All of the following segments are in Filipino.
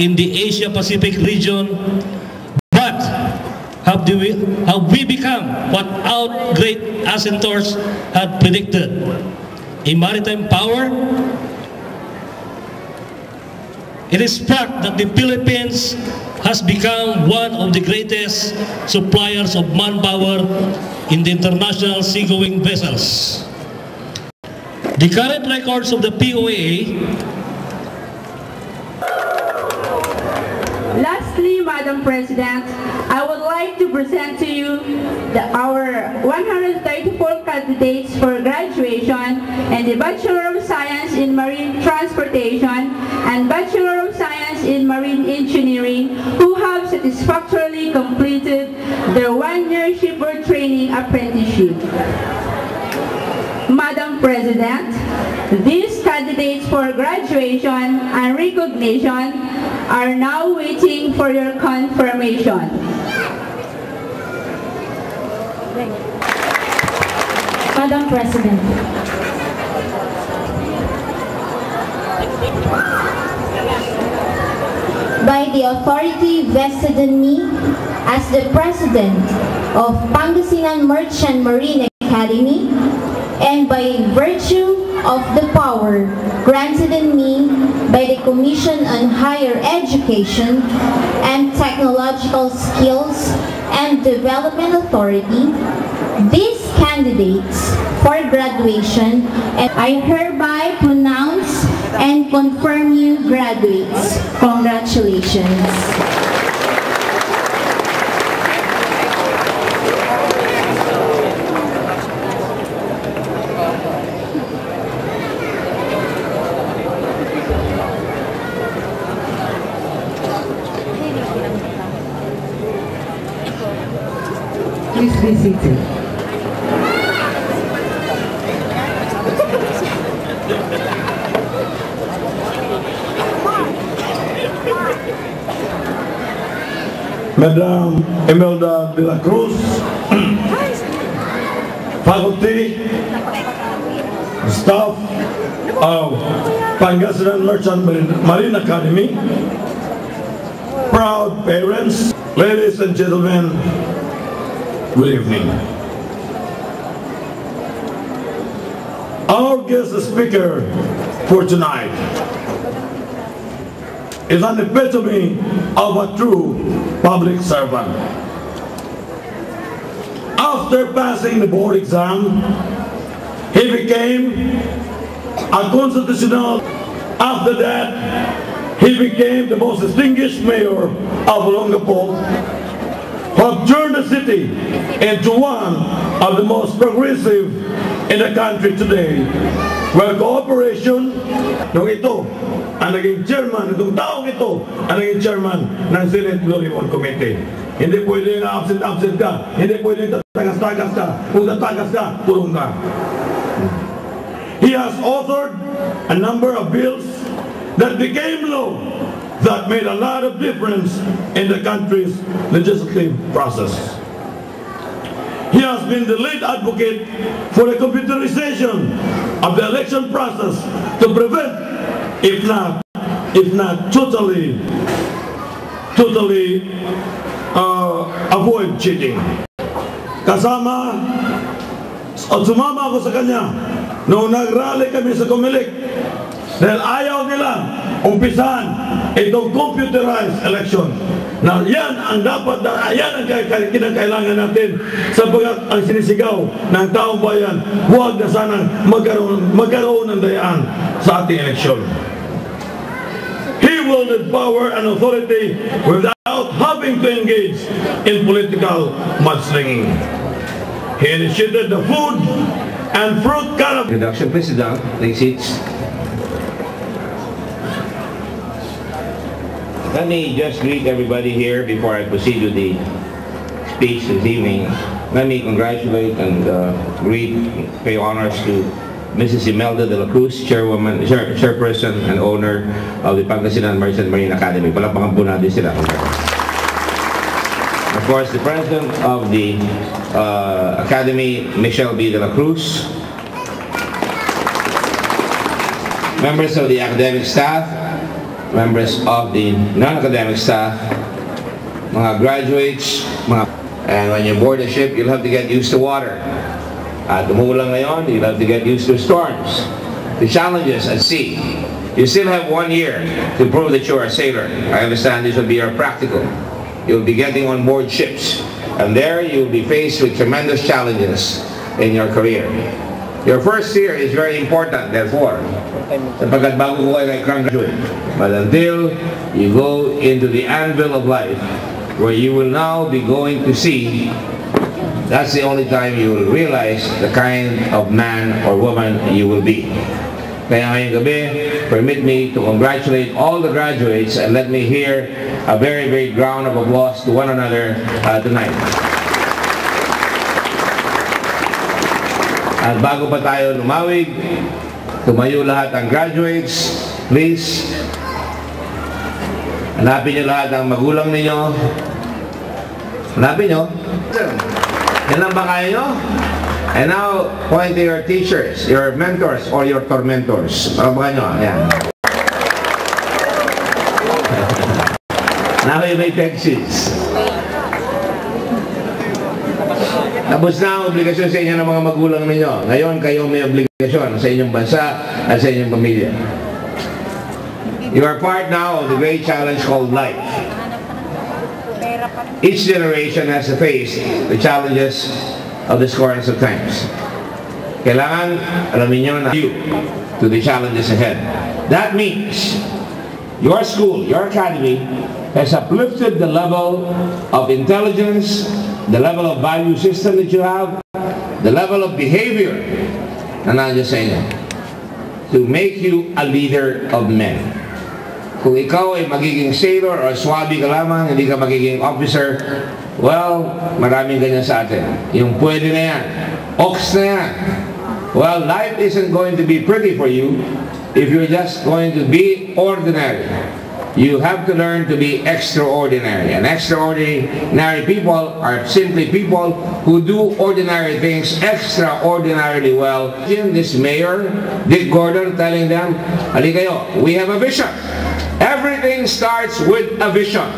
in the Asia-Pacific region, but have we become what our great ancestors had predicted? A maritime power? It is fact that the Philippines has become one of the greatest suppliers of manpower in the international seagoing vessels. The current records of the POA. Lastly, Madam President, I would like to present to you our 134 candidates for graduation and the Bachelor of Science in Marine Transportation and Bachelor of Science in Marine Engineering who have satisfactorily completed their one-year shipboard training apprenticeship. Madam President, these candidates for graduation and recognition are now waiting for your confirmation. Madam President. By the authority vested in me as the President of Pangasinan Merchant Marine Academy, and by virtue of the power granted in me by the Commission on Higher Education and Technological Skills and Development Authority, these candidates for graduation, and I hereby pronounce and confirm you graduates. Congratulations. Please be seated. Madam Imelda de la Cruz, faculty, staff of Pangasinan Merchant Marine Academy, proud parents, ladies and gentlemen, good evening. Our guest speaker for tonight is an epitome of a true public servant. After passing the board exam, he became a constitutional. After that, he became the most distinguished mayor of Olongapo, who have turned the city into one of the most progressive in the country today, where cooperation, nung ito, ang naging chairman, itong taong ito, ang naging chairman ng Senate Blue Ribbon Committee. Hindi pwede na absent ka, hindi pwede tagas-tagas ka, kung tatagas ka, tulong ka. He has authored a number of bills that became law that made a lot of difference in the country's legislative process. He has been the lead advocate for the computerization of the election process to prevent, if not totally avoid cheating. Kasama, at sumama ako sa kanya noong nag-rally kami sa Comelec dahil ayaw nila umpisahan itong computerized election. Na yan ang dapat, yan ang kinakailangan natin sapagkat ang sinisigaw ng taong bayan, huwag na sanang magkaroon ng dayaan sa ating eleksyon. He wielded power and authority without having to engage in political mudslinging. He initiated the food and fruit kind of introduction. Please sit down, take seats. Let me just greet everybody here before I proceed with the speech this evening. Let me congratulate and greet, pay honors to Mrs. Imelda de la Cruz, chairperson and owner of the Pangasinan Merchant Marine Academy. Palakpakan po natin sila. Of course, the president of the Academy, Michelle B. de la Cruz. Members of the academic staff, members of the non-academic staff, mga graduates, and when you board a ship, you'll have to get used to water. At umuulan ngayon, you'll have to get used to storms, the challenges at sea. You still have 1 year to prove that you're a sailor. I understand this will be your practical. You'll be getting on board ships, and there you'll be faced with tremendous challenges in your career. Your first year is very important, therefore, sapagkat bago ko kayo graduate. But until you go into the anvil of life, where you will now be going to see, that's the only time you will realize the kind of man or woman you will be. Kaya ngayong gabi, permit me to congratulate all the graduates and let me hear a very, very round of applause to one another tonight. At bago pa tayo lumawig, tumayo lahat ang graduates, please. Hanapin nyo lahat ang magulang ninyo. Hanapin nyo. Yan ang ba kaya nyo? And now, point to your teachers, your mentors, or your tormentors. Parabakan nyo, ayan. Now you may take seats. Tapos na ang obligasyon sa inyo ng mga magulang ninyo. Ngayon, kayo may obligasyon sa inyong bansa at sa inyong pamilya. You are part now of the great challenge called life. Each generation has to face the challenges of the scores of times. Kailangan alamin nyo na you to the challenges ahead. That means your school, your academy has uplifted the level of intelligence, the level of value system that you have, the level of behavior na nandiyan sa inyo to make you a leader of men. Kung ikaw ay magiging sailor or swabe ka lamang, hindi ka magiging officer, well, maraming ganyan sa atin. Yung pwede na yan, ox na yan. Well, life isn't going to be pretty for you if you're just going to be ordinary. You have to learn to be extraordinary. And extraordinary people are simply people who do ordinary things extraordinarily well. This mayor, Dick Gordon, telling them, "Ali kayo, we have a vision." Everything starts with a vision.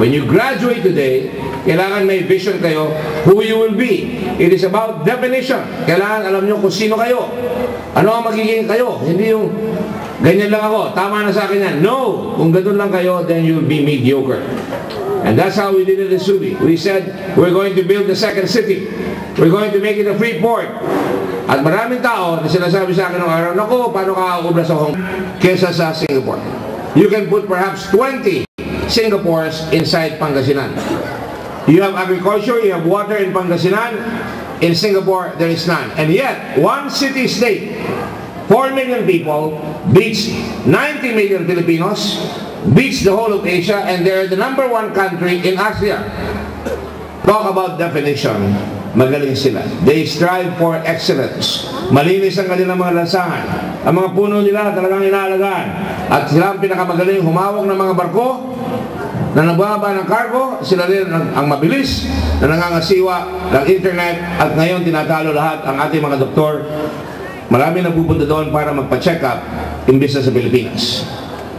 When you graduate today, kailangan may vision kayo who you will be. It is about definition. Kailangan alam nyo kung sino kayo. Ano ang magiging kayo? Hindi yung ganyan lang ako, tama na sa akin yan. No! Kung ganun lang kayo, then you'll be mediocre. And that's how we did it in Subi. We said, we're going to build the second city. We're going to make it a free port. At maraming tao na sinasabi sa akin ng araw, naku, paano ka ubra sa Hong Kong kesa sa Singapore? You can put perhaps 20 Singapores inside Pangasinan. You have agriculture, you have water in Pangasinan. In Singapore, there is none. And yet, one city-state, 4 million people, beats 90 million Filipinos, beats the whole of Asia, and they're the #1 country in Asia. Talk about definition. Magaling sila. They strive for excellence. Malinis ang kanilang mga lansangan. Ang mga puno nila talagang inaalagaan. At sila ang pinakamagaling humawak ng mga barko na nagbaba ng cargo. Sila rin ang mabilis na nangangasiwa ng internet. At ngayon tinatalo lahat ang ating mga doktor. Marami nagpupunta doon para magpa-check up imbis na sa Pilipinas.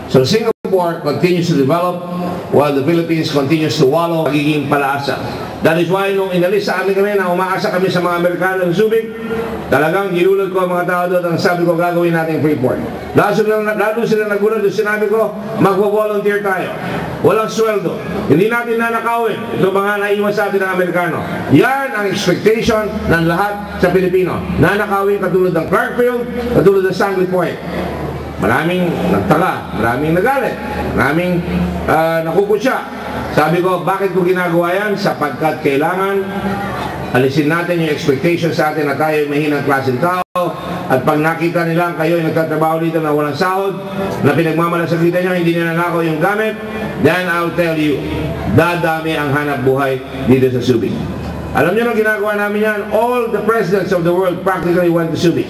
So Singapore continues to develop while the Philippines continues to wallow magiging palaasa. That is why nung inalis sa amin kami na umaasa kami sa mga Amerikano ng Subic, talagang ginulad ko ang mga tao doon at sabi ko gagawin natin free port. Lalo sila nagulat doon, sinabi ko magvo-volunteer tayo. Walang sweldo. Hindi natin nanakawin. Ito mga naiwan sa atin ng Amerikano. Yan ang expectation ng lahat sa Pilipino. Nanakawin katulad ng Clarkfield, katulad ng Sangley Point. Maraming nagtaka, maraming nagalit, maraming nakukutya. Sabi ko, bakit ko ginagawa yan? Sapagkat kailangan alisin natin yung expectation sa atin na tayo ay mahinang klaseng tao. At pag nakita nilang kayo ay nagtatrabaho dito na walang sahod, na pinagmamalasagitan nyo, hindi nyo nanakaw yung gamit, then I'll tell you, dadami ang hanap buhay dito sa Subic. Alam nyo na ginagawa namin yan, all the presidents of the world practically went to Subic.